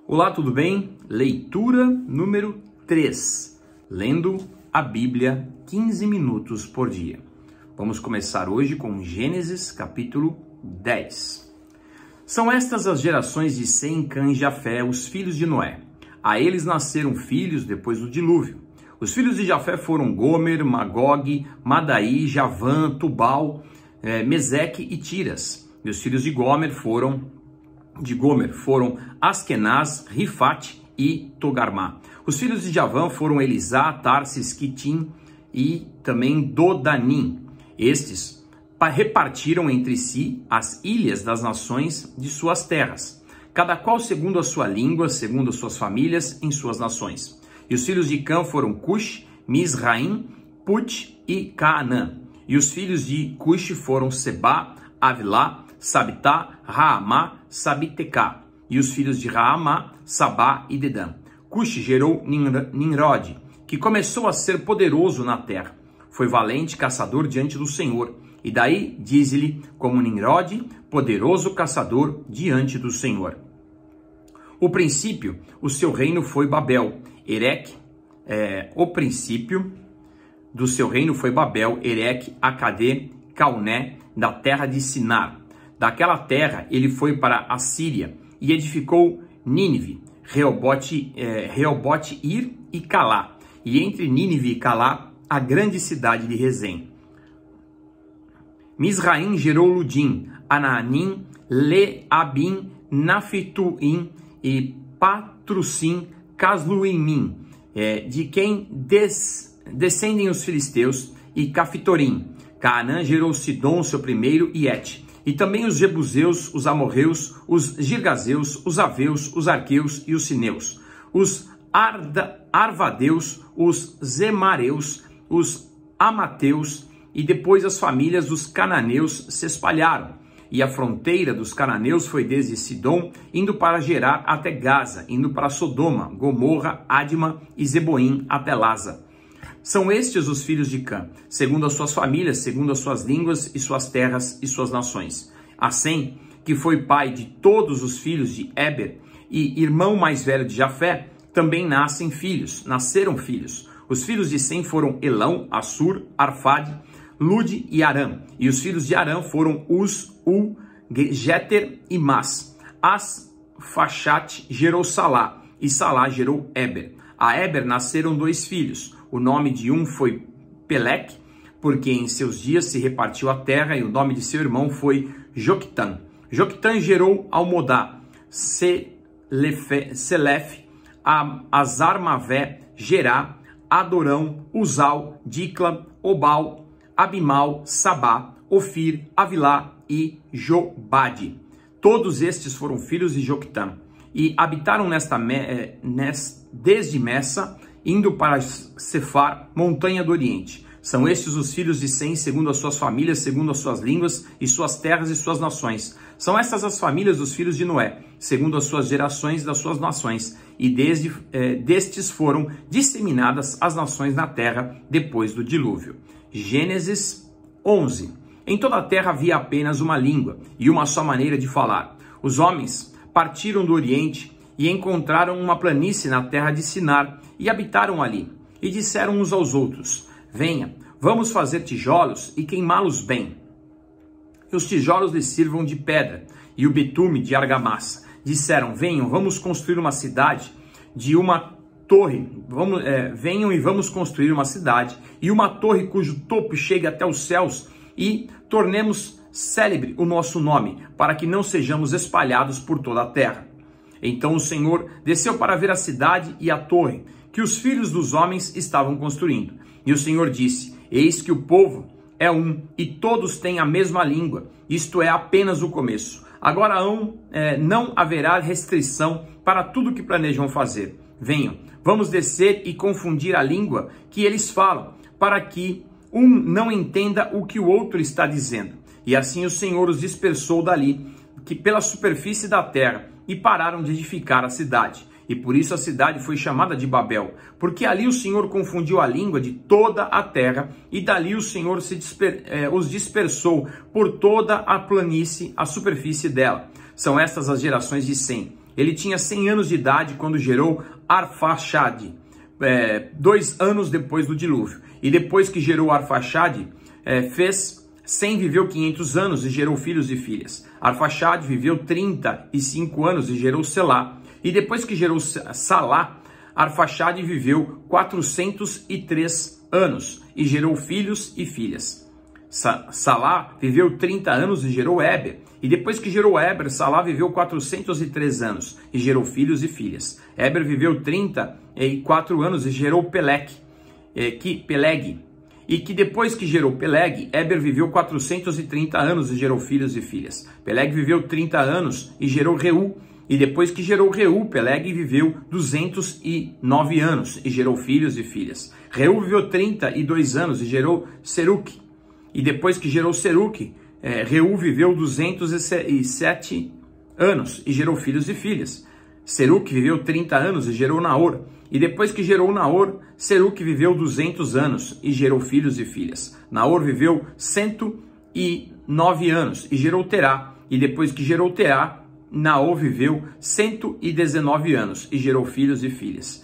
Olá, tudo bem? Leitura número 3, lendo a Bíblia 15 minutos por dia. Vamos começar hoje com Gênesis capítulo 10. São estas as gerações de Sem, Cã e Jafé, os filhos de Noé. A eles nasceram filhos depois do dilúvio. Os filhos de Jafé foram Gomer, Magog, Madaí, Javã, Tubal, Meseque e Tiras. E os filhos de Gomer foram Askenaz, Rifate e Togarmá. Os filhos de Javã foram Elisá, Tarsis, Quitim e também Dodanim. Estes repartiram entre si as ilhas das nações de suas terras, cada qual segundo a sua língua, segundo as suas famílias, em suas nações. E os filhos de Cã foram Cush, Mizraim, Put e Canaã. E os filhos de Cush foram Sebá, Avilá, Sabitá, Raamá, Sabitecá. E os filhos de Raamá, Sabá e Dedã. Cush gerou Nimrod, que começou a ser poderoso na terra. Foi valente caçador diante do Senhor. E daí diz-lhe como Nimrod, poderoso caçador diante do Senhor. O princípio, o seu reino foi Babel. O princípio do seu reino foi Babel, Ereque, Acadê, Calné, da terra de Sinar. Daquela terra ele foi para a Síria e edificou Nínive, Reobote-Ir e Calá. E entre Nínive e Calá, a grande cidade de Rezém. Mizraim gerou Ludim, Anaanim, Leabim, Naftuim e Patrusim, Casluimim, de quem descendem os filisteus, e Caftorim. Canaã gerou Sidom, seu primeiro, e Et. E também os jebuseus, os amorreus, os girgazeus, os aveus, os arqueus e os sineus. Os arvadeus, os zemareus, os amateus, e depois as famílias dos cananeus se espalharam. E a fronteira dos cananeus foi desde Sidom, indo para Gerar até Gaza, indo para Sodoma, Gomorra, Adma e Zeboim até Laza. São estes os filhos de Cã, segundo as suas famílias, segundo as suas línguas e suas terras e suas nações. A Sem, que foi pai de todos os filhos de Éber e irmão mais velho de Jafé, também nasceram filhos. Os filhos de Sem foram Elão, Assur, Arfade, Lude e Arã. E os filhos de Arã foram Uz, Jeter e Mas. Asfachate gerou Salá, e Salá gerou Éber. A Éber nasceram 2 filhos. O nome de um foi Peleque, porque em seus dias se repartiu a terra, e o nome de seu irmão foi Joctã. Joctã gerou Almodá, Selef, Azarmavé, Gerá, Adorão, Uzal, Dicla, Obal, Abimal, Sabá, Ofir, Avilá e Jobade. Todos estes foram filhos de Joctã e habitaram desde Messa, indo para Cefar, montanha do Oriente. São estes os filhos de Sem, segundo as suas famílias, segundo as suas línguas e suas terras e suas nações. São estas as famílias dos filhos de Noé, segundo as suas gerações das suas nações. E destes foram disseminadas as nações na terra depois do dilúvio. Gênesis 11. Em toda a terra havia apenas uma língua e uma só maneira de falar. Os homens partiram do Oriente e encontraram uma planície na terra de Sinar e habitaram ali. E disseram uns aos outros: venha, vamos fazer tijolos e queimá-los bem. E os tijolos lhes sirvam de pedra e o betume de argamassa. Disseram: venham, vamos construir uma cidade de uma torre. Venham e vamos construir uma cidade e uma torre cujo topo chegue até os céus, e tornemos célebre o nosso nome, para que não sejamos espalhados por toda a terra. Então o Senhor desceu para ver a cidade e a torre que os filhos dos homens estavam construindo. E o Senhor disse: eis que o povo é um, e todos têm a mesma língua. Isto é apenas o começo. Agora não haverá restrição para tudo que planejam fazer. Venham, vamos descer e confundir a língua que eles falam, para que um não entenda o que o outro está dizendo. E assim o Senhor os dispersou dali, que pela superfície da terra, e pararam de edificar a cidade. E por isso a cidade foi chamada de Babel, porque ali o Senhor confundiu a língua de toda a terra, e dali o Senhor os dispersou por toda a planície, a superfície dela. São estas as gerações de Sem. Ele tinha 100 anos de idade quando gerou Arfaxade, 2 anos depois do dilúvio. E depois que gerou Arfaxade, fez 100, viveu 500 anos e gerou filhos e filhas. Arfaxade viveu 35 anos e gerou Selá. E depois que gerou Salá, Arfaxade viveu 403 anos e gerou filhos e filhas. Salá viveu 30 anos e gerou Éber. E depois que gerou Éber, Salá viveu 403 anos e gerou filhos e filhas. Éber viveu 34 anos e gerou Peleg. E que depois que gerou Peleg, Éber viveu 430 anos e gerou filhos e filhas. Peleg viveu 30 anos e gerou Reu. E depois que gerou Reu, Peleg viveu 209 anos e gerou filhos e filhas. Reu viveu 32 anos e gerou Seruque. E depois que gerou Seruque, Reu viveu 207 anos e gerou filhos e filhas. Seruque viveu 30 anos e gerou Naor. E depois que gerou Naor, Seruque viveu 200 anos e gerou filhos e filhas. Naor viveu 109 anos e gerou Terá. E depois que gerou Terá, Naor viveu 119 anos e gerou filhos e filhas.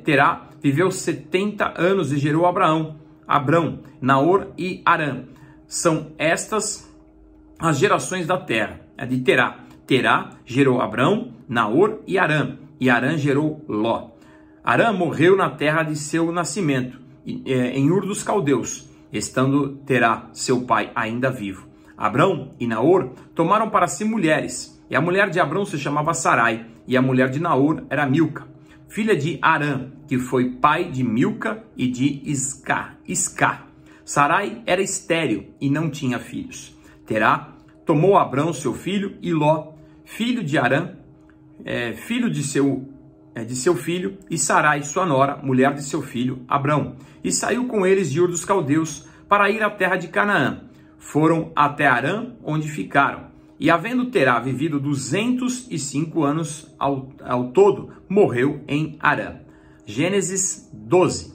Terá viveu 70 anos e gerou Abrão, Naor e Arã. São estas as gerações da terra, de Terá. Terá gerou Abrão, Naor e Arã gerou Ló. Arã morreu na terra de seu nascimento, em Ur dos Caldeus, estando Terá, seu pai, ainda vivo. Abrão e Naor tomaram para si mulheres, e a mulher de Abrão se chamava Sarai, e a mulher de Naor era Milca, filha de Arã, que foi pai de Milca e de Isca. Sarai era estéril e não tinha filhos. Terá tomou Abrão, seu filho, e Ló, filho de Arã, filho de seu filho, e Sarai, sua nora, mulher de seu filho, Abrão, e saiu com eles de Ur dos Caldeus para ir à terra de Canaã. Foram até Arã, onde ficaram. E havendo Terá vivido 205 anos ao todo, morreu em Arã. Gênesis 12.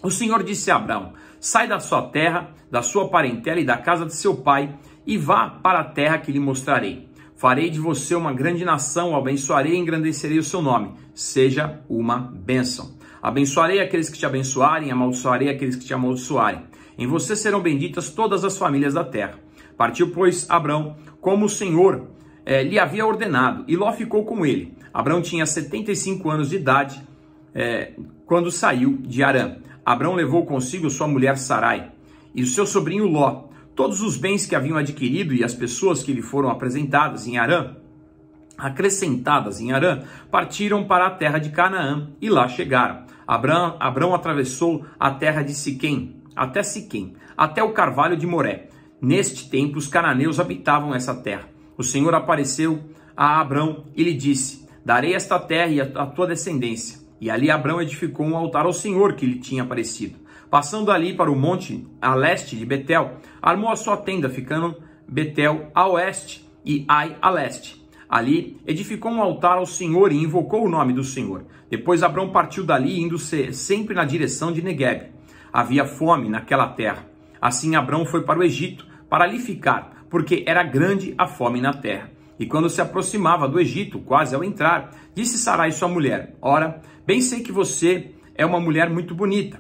O Senhor disse a Abrão: sai da sua terra, da sua parentela e da casa de seu pai, e vá para a terra que lhe mostrarei. Farei de você uma grande nação, o abençoarei e engrandecerei o seu nome. Seja uma bênção. Abençoarei aqueles que te abençoarem, amaldiçoarei aqueles que te amaldiçoarem. Em você serão benditas todas as famílias da terra. Partiu, pois, Abrão, como o Senhor lhe havia ordenado, e Ló ficou com ele. Abrão tinha 75 anos de idade quando saiu de Arã. Abrão levou consigo sua mulher Sarai e o seu sobrinho Ló, todos os bens que haviam adquirido e as pessoas que lhe foram acrescentadas em Arã, partiram para a terra de Canaã e lá chegaram. Abrão atravessou a terra de Siquém, até o carvalho de Moré. Neste tempo, os cananeus habitavam essa terra. O Senhor apareceu a Abrão e lhe disse: darei esta terra e a tua descendência. E ali Abrão edificou um altar ao Senhor que lhe tinha aparecido. Passando ali para o monte a leste de Betel, armou a sua tenda, ficando Betel a oeste e Ai a leste. Ali edificou um altar ao Senhor e invocou o nome do Senhor. Depois Abrão partiu dali, indo sempre na direção de Neguebe. Havia fome naquela terra. Assim Abrão foi para o Egito, para ali ficar, porque era grande a fome na terra. E quando se aproximava do Egito, quase ao entrar, disse Sarai, sua mulher: ora, bem sei que você é uma mulher muito bonita.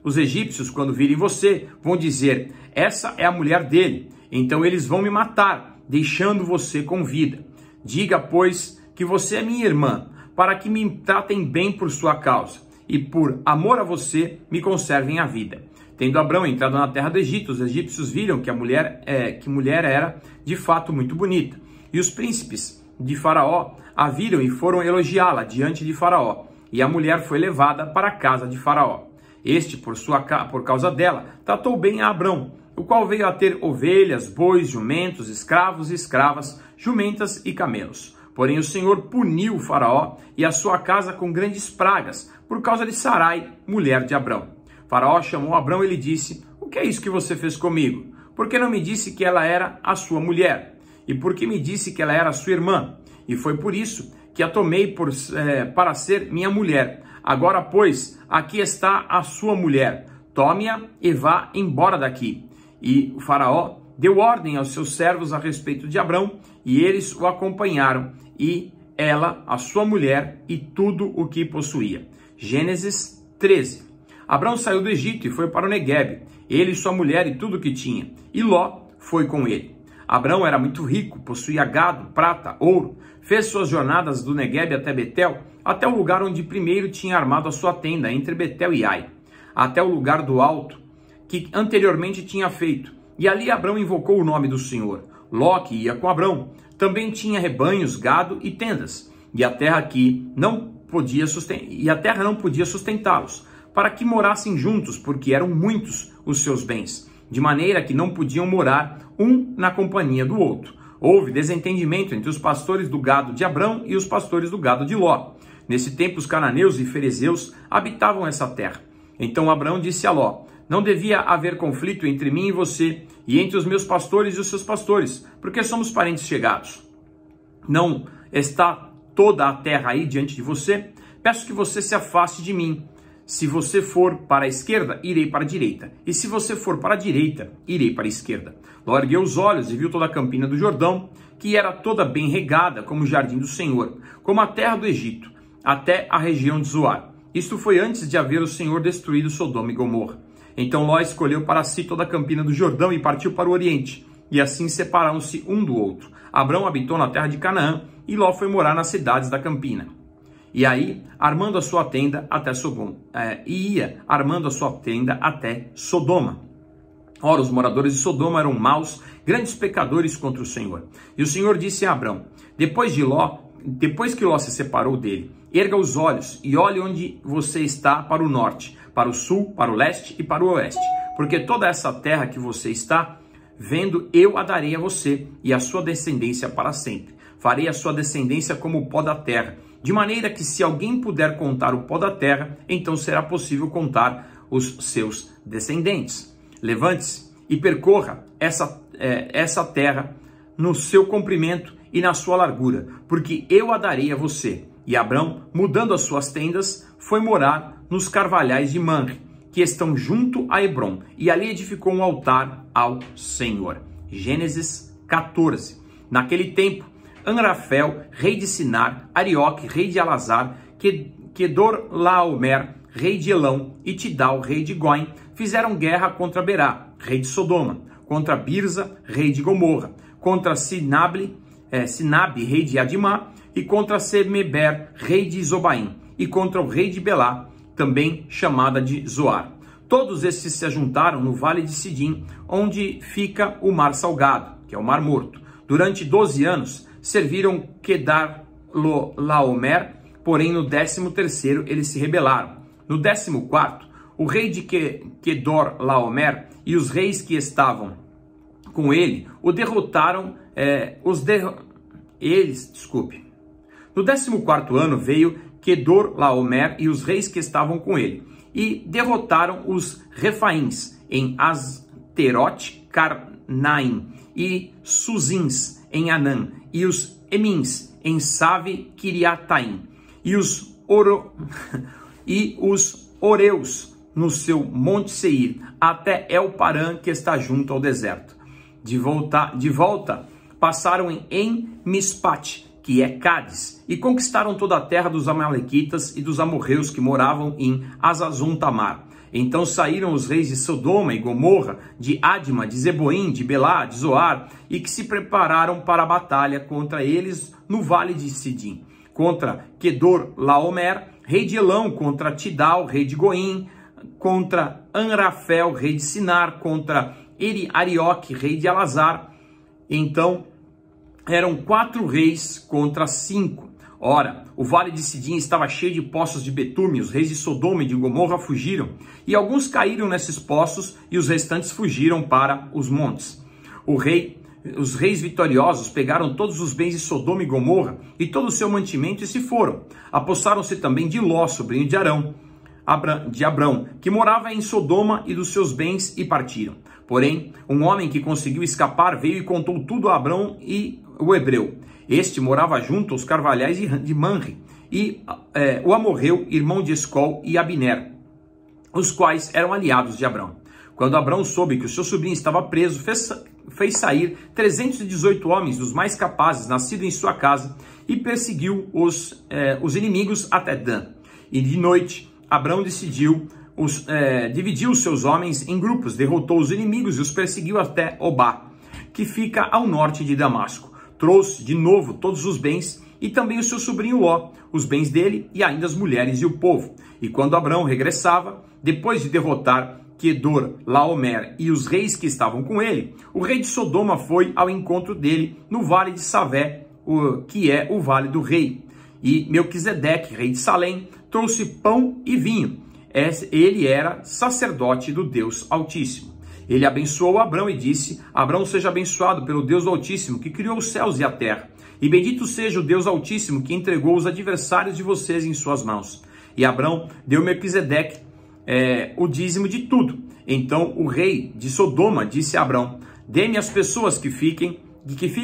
Os egípcios, quando virem você, vão dizer: essa é a mulher dele. Então eles vão me matar, deixando você com vida. Diga, pois, que você é minha irmã, para que me tratem bem por sua causa, e por amor a você me conservem a vida. Tendo Abrão entrado na terra do Egito, os egípcios viram que a mulher era de fato muito bonita. E os príncipes de Faraó a viram e foram elogiá-la diante de Faraó. E a mulher foi levada para a casa de Faraó. Este, por causa dela, tratou bem a Abrão, o qual veio a ter ovelhas, bois, jumentos, escravos e escravas, jumentas e camelos. Porém o Senhor puniu Faraó e a sua casa com grandes pragas, por causa de Sarai, mulher de Abrão. Faraó chamou Abrão e lhe disse: o que é isso que você fez comigo? Por que não me disse que ela era a sua mulher? E por que me disse que ela era a sua irmã? E foi por isso que a tomei para ser minha mulher. Agora, pois, aqui está a sua mulher. Tome-a e vá embora daqui. E o Faraó deu ordem aos seus servos a respeito de Abrão, e eles o acompanharam e ela, a sua mulher e tudo o que possuía. Gênesis 13. Abrão saiu do Egito e foi para o Neguebe, ele e sua mulher e tudo o que tinha, e Ló foi com ele. Abrão era muito rico, possuía gado, prata, ouro, fez suas jornadas do Neguebe até Betel, até o lugar onde primeiro tinha armado a sua tenda, entre Betel e Ai, até o lugar do alto, que anteriormente tinha feito, e ali Abrão invocou o nome do Senhor. Ló, que ia com Abrão, também tinha rebanhos, gado e tendas, e a terra não podia sustentá-los, para que morassem juntos, porque eram muitos os seus bens, de maneira que não podiam morar um na companhia do outro. Houve desentendimento entre os pastores do gado de Abrão e os pastores do gado de Ló. Nesse tempo os cananeus e ferezeus habitavam essa terra. Então Abrão disse a Ló: não devia haver conflito entre mim e você, e entre os meus pastores e os seus pastores, porque somos parentes chegados. Não está toda a terra aí diante de você? Peço que você se afaste de mim. Se você for para a esquerda, irei para a direita. E se você for para a direita, irei para a esquerda. Ló ergueu os olhos e viu toda a campina do Jordão, que era toda bem regada, como o jardim do Senhor, como a terra do Egito, até a região de Zoar. Isto foi antes de haver o Senhor destruído Sodoma e Gomorra. Então Ló escolheu para si toda a campina do Jordão e partiu para o oriente. E assim separaram-se um do outro. Abrão habitou na terra de Canaã e Ló foi morar nas cidades da campina. E aí, armando a sua tenda até Sodoma. Ora, os moradores de Sodoma eram maus, grandes pecadores contra o Senhor. E o Senhor disse a Abrão: depois que Ló se separou dele, erga os olhos e olhe onde você está, para o norte, para o sul, para o leste e para o oeste. Porque toda essa terra que você está vendo, eu a darei a você e a sua descendência para sempre. Farei a sua descendência como o pó da terra, de maneira que se alguém puder contar o pó da terra, então será possível contar os seus descendentes. Levante-se e percorra essa terra no seu comprimento e na sua largura, porque eu a darei a você. E Abrão, mudando as suas tendas, foi morar nos carvalhais de Mamre, que estão junto a Hebrom, e ali edificou um altar ao Senhor. Gênesis 14. Naquele tempo, Anrafel, rei de Sinar, Arioque, rei de Elazar, Kedorlaomer, rei de Elão, e Tidal, rei de Goim, fizeram guerra contra Berá, rei de Sodoma, contra Birza, rei de Gomorra, contra Sinabe, rei de Adimá, e contra Semeber, rei de Zobaim, e contra o rei de Belá, também chamada de Zoar. Todos esses se ajuntaram no vale de Sidim, onde fica o mar salgado, que é o mar morto. Durante 12 anos, serviram Kedorlaomer, porém no 13º eles se rebelaram. No 14º, o rei de Kedorlaomer e os reis que estavam com ele o derrotaram. No 14º ano veio Kedorlaomer e os reis que estavam com ele e derrotaram os Refaíns em Asterote Carnaim e Suzins em Anã, e os Emins em Save Kiriataim, e os Oreus no seu Monte Seir, até El-Parã, que está junto ao deserto. De volta passaram em Mispate, que é Cádiz, e conquistaram toda a terra dos Amalequitas e dos amorreus que moravam em Azazon-Tamar. Então saíram os reis de Sodoma e Gomorra, de Adma, de Zeboim, de Belá, de Zoar, e que se prepararam para a batalha contra eles no vale de Sidim, contra Kedorlaomer, rei de Elão, contra Tidal, rei de Goim, contra Anrafel, rei de Sinar, contra Arioque, rei de Elazar. Então eram 4 reis contra 5. Ora, o vale de Sidim estava cheio de poços de betume, os reis de Sodoma e de Gomorra fugiram, e alguns caíram nesses poços, e os restantes fugiram para os montes. Os reis vitoriosos pegaram todos os bens de Sodoma e Gomorra, e todo o seu mantimento, e se foram. Apossaram-se também de Ló, sobrinho de Abrão, que morava em Sodoma, e dos seus bens, e partiram. Porém, um homem que conseguiu escapar veio e contou tudo a Abrão e o hebreu. Este morava junto aos carvalhais de Mamre, e o amorreu, irmão de Escol, e Abner, os quais eram aliados de Abrão. Quando Abrão soube que o seu sobrinho estava preso, fez sair 318 homens, dos mais capazes, nascidos em sua casa, e perseguiu os inimigos até Dan. E de noite, Abrão dividiu os seus homens em grupos, derrotou os inimigos e os perseguiu até Obá, que fica ao norte de Damasco. Trouxe de novo todos os bens e também o seu sobrinho Ló, os bens dele e ainda as mulheres e o povo. E quando Abrão regressava, depois de derrotar Quedor, Laomer e os reis que estavam com ele, o rei de Sodoma foi ao encontro dele no vale de Savé, que é o vale do rei. E Melquisedeque, rei de Salém, trouxe pão e vinho. Ele era sacerdote do Deus Altíssimo. Ele abençoou Abrão e disse: Abrão seja abençoado pelo Deus Altíssimo, que criou os céus e a terra. E bendito seja o Deus Altíssimo, que entregou os adversários de vocês em suas mãos. E Abrão deu Melquisedeque o dízimo de tudo. Então o rei de Sodoma disse a Abrão: dê-me as pessoas que fiquem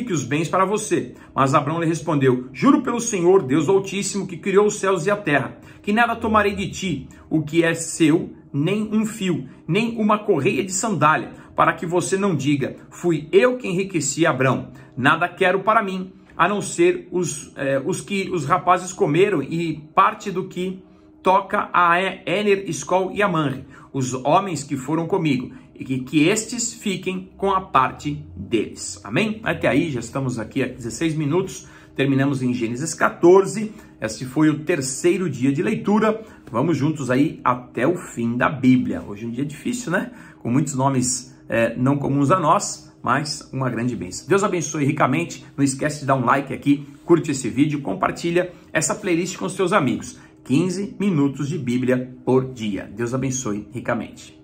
os bens para você. Mas Abrão lhe respondeu: juro pelo Senhor, Deus Altíssimo, que criou os céus e a terra, que nada tomarei de ti, o que é seu, nem um fio, nem uma correia de sandália, para que você não diga: fui eu quem enriqueci Abrão. Nada quero para mim, a não ser os que os rapazes comeram e parte do que toca a Ener, Escol e a Manre, os homens que foram comigo, e que estes fiquem com a parte deles. Amém? Até aí, já estamos aqui há 16 minutos, terminamos em Gênesis 14, esse foi o terceiro dia de leitura, vamos juntos aí até o fim da Bíblia. Hoje é um dia difícil, né? Com muitos nomes não comuns a nós, mas uma grande bênção. Deus abençoe ricamente, não esquece de dar um like aqui, curte esse vídeo, compartilha essa playlist com seus amigos. 15 minutos de Bíblia por dia. Deus abençoe ricamente.